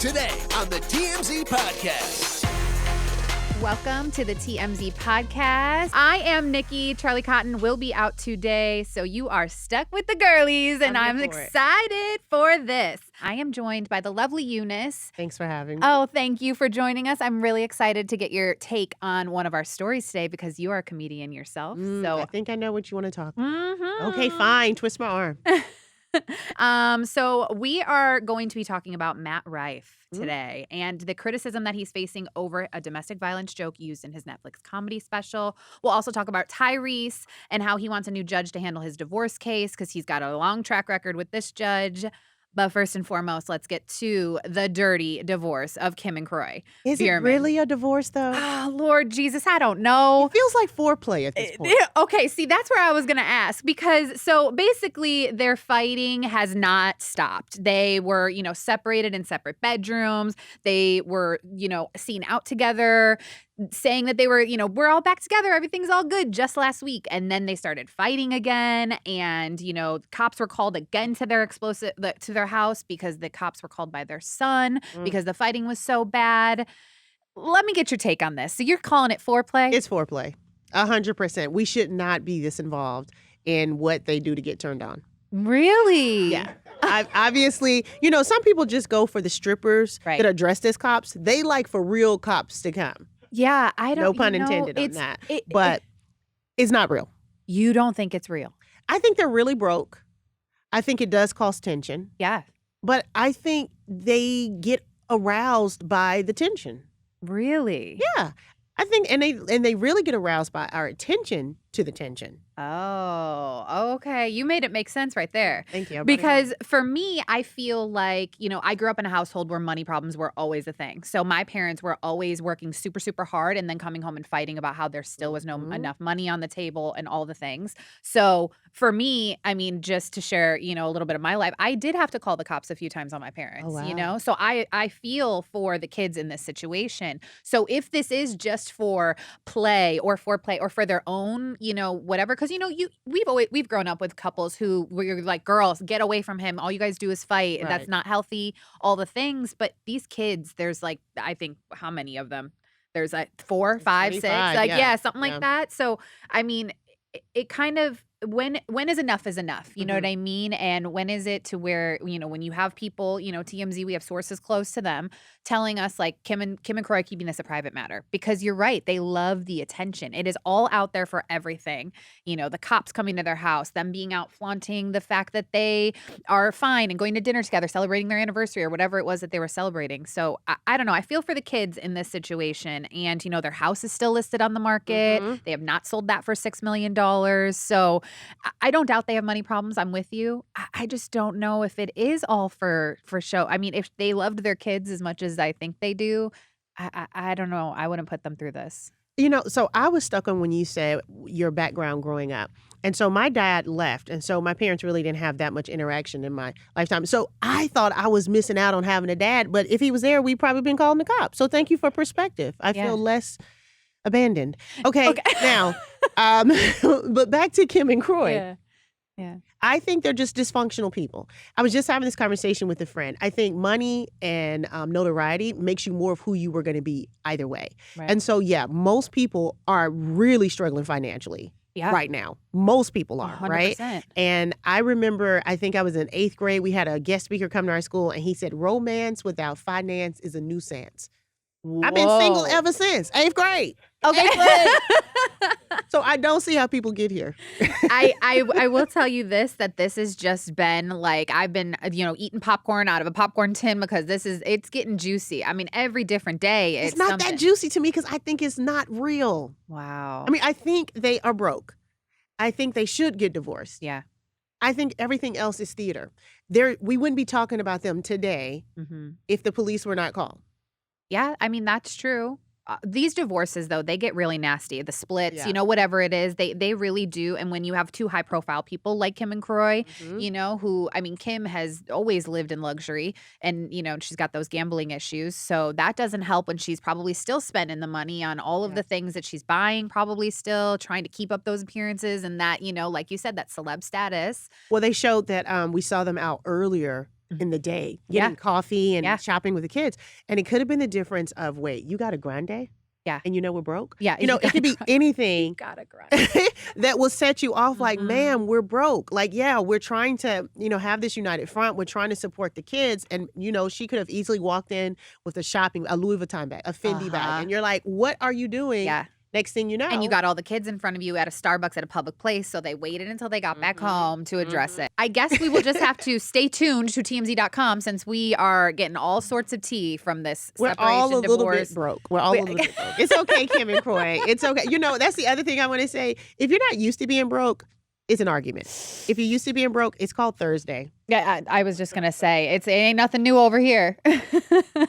Today on the TMZ Podcast. Welcome to the TMZ Podcast. I am Nikki. Charlie Cotton will be out today, so you are stuck with the girlies, and I'm excited for this. I am joined by the lovely Eunice. Thanks for having me. Oh, thank you for joining us. I'm really excited to get your take on one of our stories today because you are a comedian yourself. I think I know what you want to talk about. Okay, fine. Twist my arm. So we are going to be talking about Matt Rife today and the criticism that he's facing over a domestic violence joke used in his Netflix comedy special. We'll also talk about Tyrese and how he wants a new judge to handle his divorce case because he's got a long track record with this judge. But first and foremost, let's get to the dirty divorce of Kim and Kroy Is Biermann. it really a divorce, though? Oh, Lord Jesus, I don't know. It feels like foreplay at this point. Okay, see, that's where I was going to ask because so basically their fighting has not stopped. They were, separated in separate bedrooms. They were, seen out together, saying that they were, we're all back together. Everything's all good just last week. And then they started fighting again. And, cops were called again to their to their house because the cops were called by their son because the fighting was so bad. Let me get your take on this. So you're calling it foreplay? It's foreplay. 100%. We should not be this involved in what they do to get turned on. Really? Yeah. Obviously, some people just go for the strippers that are dressed as cops. They like for real cops to come. Yeah, I don't. No pun intended on that. But it's not real. You don't think it's real? I think they're really broke. I think it does cause tension. Yeah. But I think they get aroused by the tension. Really? Yeah. I think and they really get aroused by our attention to the tension. Oh, okay. You made it make sense right there. Thank you. Because for me, I feel like, I grew up in a household where money problems were always a thing. So my parents were always working super, super hard and then coming home and fighting about how there still was no enough money on the table and all the things. So for me, just to share, a little bit of my life, I did have to call the cops a few times on my parents, So I feel for the kids in this situation. So if this is just for play or foreplay or for their own, whatever, because we've grown up with couples who we're like, girls, get away from him. All you guys do is fight. Right. That's not healthy. All the things. But these kids, there's like, I think, how many of them? There's like 4, 5, 6, something like that. So it kind of when is enough is enough? You know what I mean? And when is it to where, when you have people, TMZ, we have sources close to them telling us like Kim and Kroy keeping this a private matter because you're right. They love the attention. It is all out there for everything. The cops coming to their house, them being out flaunting the fact that they are fine and going to dinner together, celebrating their anniversary or whatever it was that they were celebrating. So I don't know. I feel for the kids in this situation and, their house is still listed on the market. They have not sold that for $6 million. So I don't doubt they have money problems. I'm with you. I just don't know if it is all for show. If they loved their kids as much as I think they do, I don't know. I wouldn't put them through this. So I was stuck on when you said your background growing up. And so my dad left. And so my parents really didn't have that much interaction in my lifetime. So I thought I was missing out on having a dad. But if he was there, we'd probably been calling the cops. So thank you for perspective. I feel less abandoned. Okay. Now, but back to Kim and Kroy. Yeah. I think they're just dysfunctional people. I was just having this conversation with a friend. I think money and notoriety makes you more of who you were going to be either way. Right. And so, most people are really struggling financially right now. Most people are, 100%. Right? And I remember, I think I was in 8th grade. We had a guest speaker come to our school, and he said, romance without finance is a nuisance. Whoa. I've been single ever since 8th grade. Okay, good. So I don't see how people get here. I will tell you that this has just been like I've been eating popcorn out of a popcorn tin because it's getting juicy. Every different day it's not something. That juicy to me because I think it's not real. Wow. I think they are broke. I think they should get divorced. Yeah. I think everything else is theater. We wouldn't be talking about them today if the police were not called. Yeah, that's true. These divorces, though, they get really nasty. The splits, whatever it is, they really do. And when you have two high-profile people like Kim and Kroy, who, Kim has always lived in luxury and, she's got those gambling issues. So that doesn't help when she's probably still spending the money on all of the things that she's buying, probably still trying to keep up those appearances and that, like you said, that celeb status. Well, they showed that we saw them out earlier in the day, getting coffee and shopping with the kids. And it could have been the difference of, wait, you got a grande? Yeah. And we're broke? Yeah. It could be anything that will set you off like, man, we're broke. Like, we're trying to, have this united front. We're trying to support the kids. And, she could have easily walked in with a Louis Vuitton bag, a Fendi bag. And you're like, what are you doing? Yeah. Next thing you know. And you got all the kids in front of you at a Starbucks at a public place, so they waited until they got back home to address it. I guess we will just have to stay tuned to TMZ.com since we are getting all sorts of tea from this We're separation, all a divorce. little bit broke. We're all a little bit broke. It's okay, Kim and Kroy. It's okay. That's the other thing I want to say. If you're not used to being broke, it's an argument. If you're used to being broke, it's called Thursday. Yeah, I was just going to say, it ain't nothing new over here.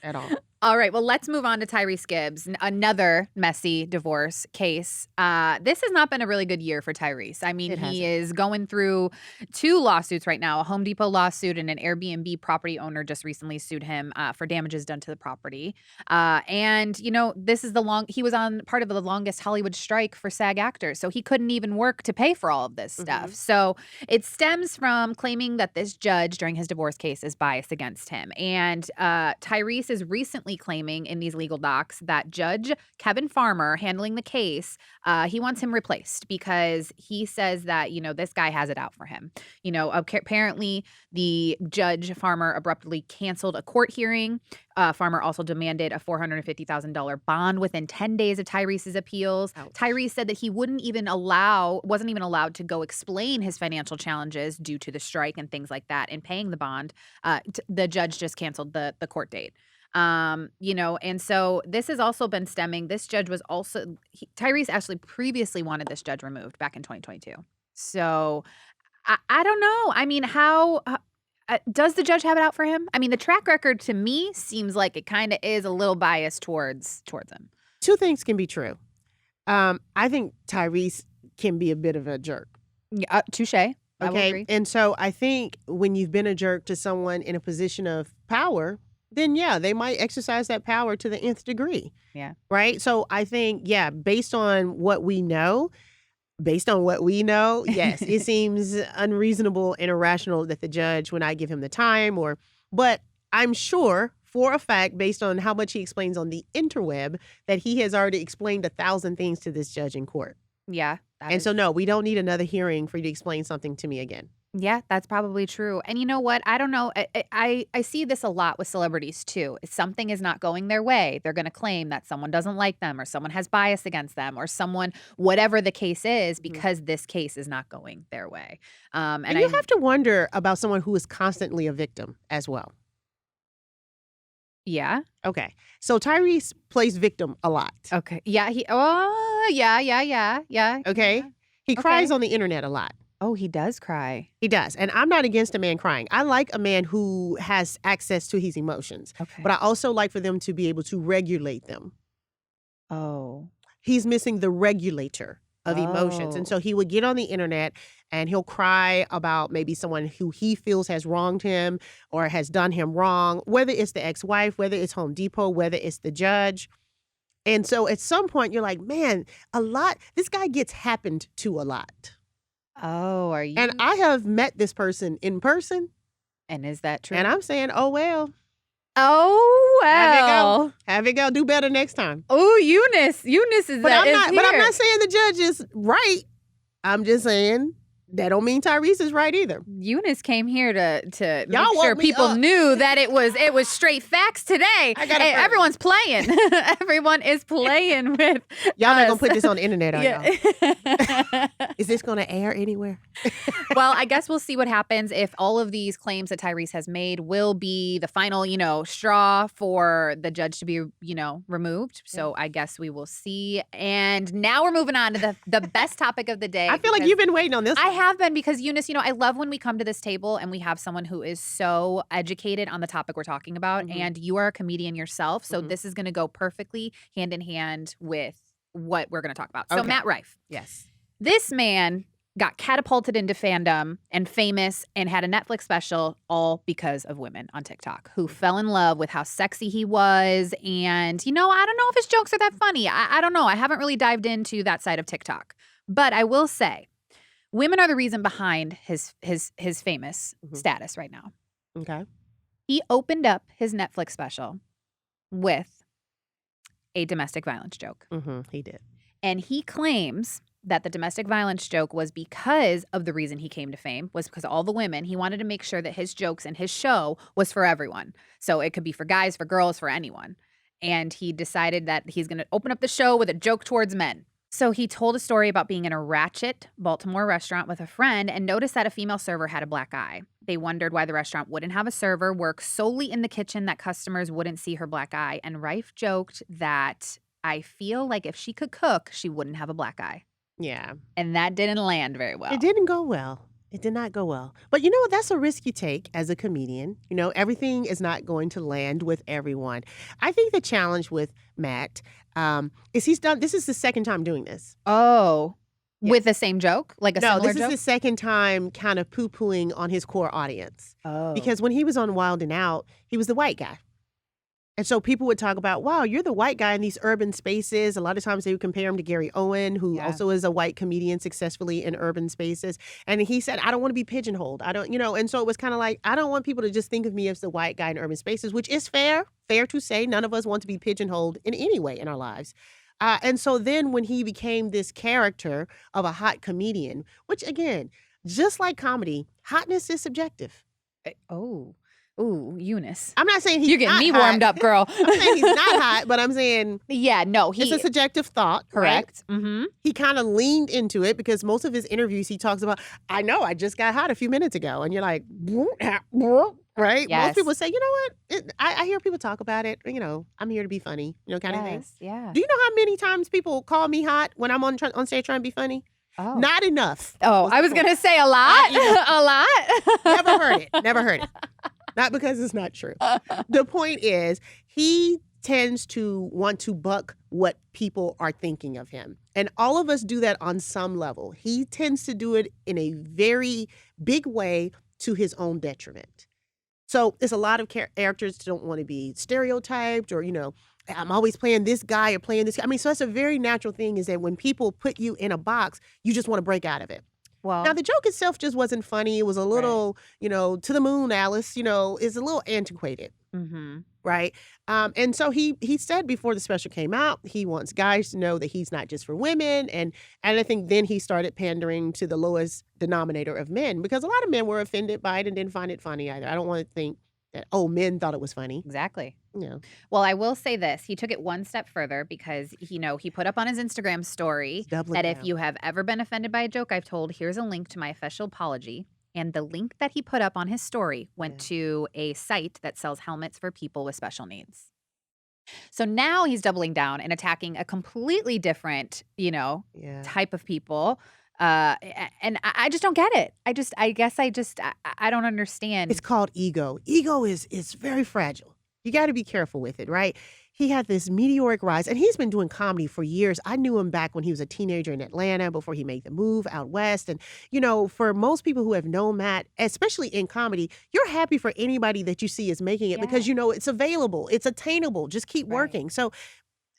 At all. All right, well, let's move on to Tyrese Gibbs, another messy divorce case. This has not been a really good year for Tyrese. I mean, he is going through 2 lawsuits right now, a Home Depot lawsuit and an Airbnb property owner just recently sued him for damages done to the property. And, this is he was on part of the longest Hollywood strike for SAG actors, so he couldn't even work to pay for all of this stuff. So it stems from claiming that this judge during his divorce case is biased against him. And Tyrese is recently claiming in these legal docs that Judge Kevin Farmer handling the case, he wants him replaced because he says that, this guy has it out for him. Apparently the Judge Farmer abruptly canceled a court hearing. Farmer also demanded a $450,000 bond within 10 days of Tyrese's appeals. Ouch. Tyrese said that he wasn't even allowed to go explain his financial challenges due to the strike and things like that in paying the bond. The judge just canceled the court date. And so this has also been stemming. This judge was also Tyrese actually previously wanted this judge removed back in 2022. So I don't know. I mean, how does the judge have it out for him? I mean, the track record to me seems like it kind of is a little biased towards him. 2 things can be true. I think Tyrese can be a bit of a jerk. Yeah, touche. I will agree. And so I think when you've been a jerk to someone in a position of power, then they might exercise that power to the nth degree. Yeah. Right? So I think, based on what we know, yes, it seems unreasonable and irrational that the judge would not give him the time but I'm sure for a fact, based on how much he explains on the interweb, that he has already explained 1,000 things to this judge in court. Yeah. So no, we don't need another hearing for you to explain something to me again. Yeah, that's probably true. And you know what? I don't know. I see this a lot with celebrities, too. If something is not going their way, they're going to claim that someone doesn't like them or someone has bias against them or someone, whatever the case is, because this case is not going their way. And you have to wonder about someone who is constantly a victim as well. Yeah. Okay. So Tyrese plays victim a lot. Okay. Yeah. Yeah. Okay. He cries on the internet a lot. Oh, he does cry. He does. And I'm not against a man crying. I like a man who has access to his emotions. Okay. But I also like for them to be able to regulate them. Oh. He's missing the regulator of emotions. And so he would get on the internet and he'll cry about maybe someone who he feels has wronged him or has done him wrong, whether it's the ex-wife, whether it's Home Depot, whether it's the judge. And so at some point you're like, man, this guy gets happened to a lot. Oh, are you? And I have met this person in person. And is that true? And I'm saying, oh, well. Oh, well. Have it go. Do better next time. Oh, Eunice is But I'm not saying the judge is right. I'm just saying that don't mean Tyrese is right either. Eunice came here to make sure people knew that it was straight facts today. Everyone's playing. Everyone is playing with y'all not gonna put this on the internet, are y'all? Is this gonna air anywhere? Well, I guess we'll see what happens if all of these claims that Tyrese has made will be the final, straw for the judge to be, removed. So I guess we will see. And now we're moving on to the best topic of the day. I feel like you've been waiting on this. I have been because Eunice, I love when we come to this table and we have someone who is so educated on the topic we're talking about. Mm-hmm. And you are a comedian yourself. So this is going to go perfectly hand in hand with what we're going to talk about. So Matt Rife. Yes. This man got catapulted into fandom and famous and had a Netflix special all because of women on TikTok who fell in love with how sexy he was. And, I don't know if his jokes are that funny. I don't know. I haven't really dived into that side of TikTok. But I will say, women are the reason behind his famous status right now. Okay. He opened up his Netflix special with a domestic violence joke. He did. And he claims that the domestic violence joke was because of the reason he came to fame, was because all the women, he wanted to make sure that his jokes and his show was for everyone. So it could be for guys, for girls, for anyone. And he decided that he's going to open up the show with a joke towards men. So he told a story about being in a ratchet Baltimore restaurant with a friend and noticed that a female server had a black eye. They wondered why the restaurant wouldn't have a server work solely in the kitchen that customers wouldn't see her black eye. And Rife joked that, I feel like if she could cook, she wouldn't have a black eye. Yeah. And that didn't land very well. It didn't go well. It did not go well. But you know what? That's a risk you take as a comedian. You know, everything is not going to land with everyone. I think the challenge with Matt is this is the second time doing this. Oh, Yeah. with the same joke? Like a No, similar this joke? is the second time kind of poo-pooing on his core audience. Oh. Because when he was on Wild and Out, he was the white guy. And so people would talk about, wow, you're the white guy in these urban spaces. A lot of times they would compare him to Gary Owen, who Yeah. also is a white comedian successfully in urban spaces. And he said, I don't want to be pigeonholed. I don't, and so it was kind of like, I don't want people to just think of me as the white guy in urban spaces, which is fair to say. None of us want to be pigeonholed in any way in our lives. And so then when he became this character of a hot comedian, which again, just like comedy, hotness is subjective. Ooh, Eunice. I'm not saying he's You're getting not me hot. warmed up, girl. I'm saying he's not hot, but I'm saying Yeah, no, it's a subjective thought. correct. Right? Mm-hmm. He kind of leaned into it because most of his interviews he talks about, I know, I just got hot a few minutes ago. And you're like, right? Yes. Most people say, you know what? I hear people talk about it. I'm here to be funny, kind of thing. Yeah. Do you know how many times people call me hot when I'm on stage trying to be funny? Oh. Not enough. Oh, I was going to say a lot. A lot. Never heard it. Never heard it. Not because it's not true. The point is, he tends to want to buck what people are thinking of him. And all of us do that on some level. He tends to do it in a very big way to his own detriment. So there's a lot of characters that don't want to be stereotyped or, I'm always playing this guy or playing this guy. I mean, so that's a very natural thing is that when people put you in a box, you just want to break out of it. Well, Now, the joke itself just wasn't funny. It was a little, to the moon, Alice, is a little antiquated, mm-hmm. right? And so he said before the special came out, he wants guys to know that he's not just for women. And I think then he started pandering to the lowest denominator of men because a lot of men were offended by it and didn't find it funny either. I don't want to think that, men thought it was funny. Exactly. Yeah. Well, I will say this. He took it one step further because, he put up on his Instagram story Doubling that down. if you have ever been offended by a joke I've told, here's a link to my official apology. And the link that he put up on his story went to a site that sells helmets for people with special needs. So now he's doubling down and attacking a completely different, type of people. And I just don't get it. I guess I don't understand. It's called ego. Ego is very fragile. You got to be careful with it, right? He had this meteoric rise, and he's been doing comedy for years. I knew him back when he was a teenager in Atlanta before he made the move out west. And, for most people who have known Matt, especially in comedy, you're happy for anybody that you see is making it because, it's available. It's attainable. Just keep working. So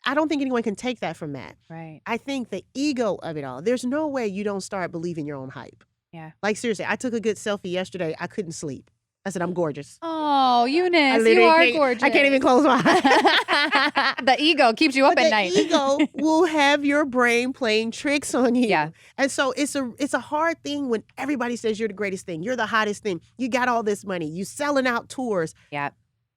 I don't think anyone can take that from Matt. Right. I think the ego of it all, there's no way you don't start believing your own hype. Yeah. Like, seriously, I took a good selfie yesterday. I couldn't sleep. I said, I'm gorgeous. Oh, Eunice, you literally are can't- gorgeous. I can't even close my eyes. The ego keeps you up But at the night. ego will have your brain playing tricks on you. Yeah. And so it's a hard thing when everybody says you're the greatest thing. You're the hottest thing. You got all this money. You selling out tours. Yeah.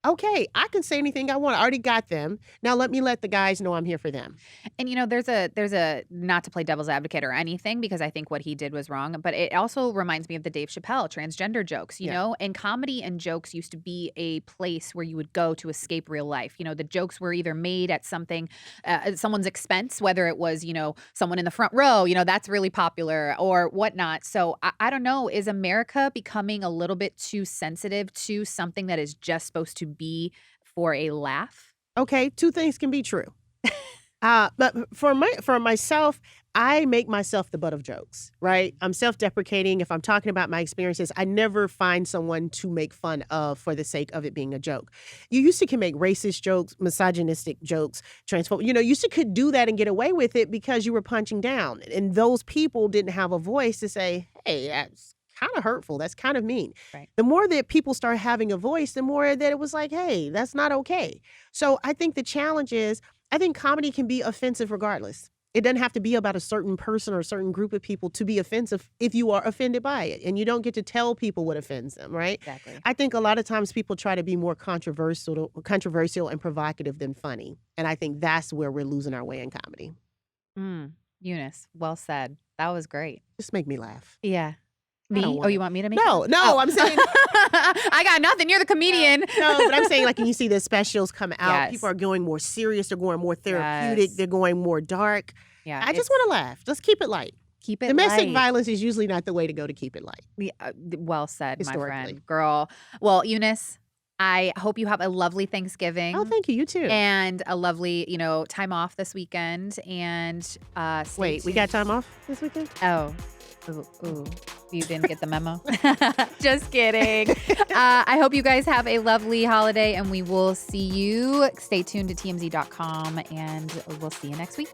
Okay, I can say anything I want. I already got them. Now let the guys know I'm here for them. And there's a not to play devil's advocate or anything because I think what he did was wrong, but it also reminds me of the Dave Chappelle transgender jokes, you know? And comedy and jokes used to be a place where you would go to escape real life. The jokes were either made at someone's expense, whether it was, someone in the front row, that's really popular or whatnot. So I don't know, is America becoming a little bit too sensitive to something that is just supposed to be for a laugh? Okay, two things can be true. But for myself, I make myself the butt of jokes, right? I'm self-deprecating. If I'm talking about my experiences, I never find someone to make fun of for the sake of it being a joke. You used to can make racist jokes, misogynistic jokes, transphobic. You used to could do that and get away with it because you were punching down. And those people didn't have a voice to say, hey, that's kind of hurtful. That's kind of mean. Right. The more that people start having a voice, the more that it was like, hey, that's not okay. So I think the challenge is, I think comedy can be offensive regardless. It doesn't have to be about a certain person or a certain group of people to be offensive if you are offended by it. And you don't get to tell people what offends them, right? Exactly. I think a lot of times people try to be more controversial and provocative than funny. And I think that's where we're losing our way in comedy. Eunice, well said. That was great. Just make me laugh. Yeah. I Me? don't Oh, wanna- you want me to make No, it? no, Oh. I'm saying I got nothing. You're the comedian. no, but I'm saying like when you see the specials come out, Yes. people are going more serious, they're going more therapeutic, Yes. they're going more dark. Yeah. I just want to laugh. Let's keep it light. keep it Domestic light. violence is usually not the way to go to keep it light. Yeah, well said, my Historically. friend. Girl. Well, Eunice, I hope you have a lovely Thanksgiving. Oh, thank you. You too. And a lovely, time off this weekend. And stay Wait, we tuned. got time off this weekend? Oh. Ooh. You didn't get the memo? Just kidding. I hope you guys have a lovely holiday, and we will see you. Stay tuned to TMZ.com, and we'll see you next week.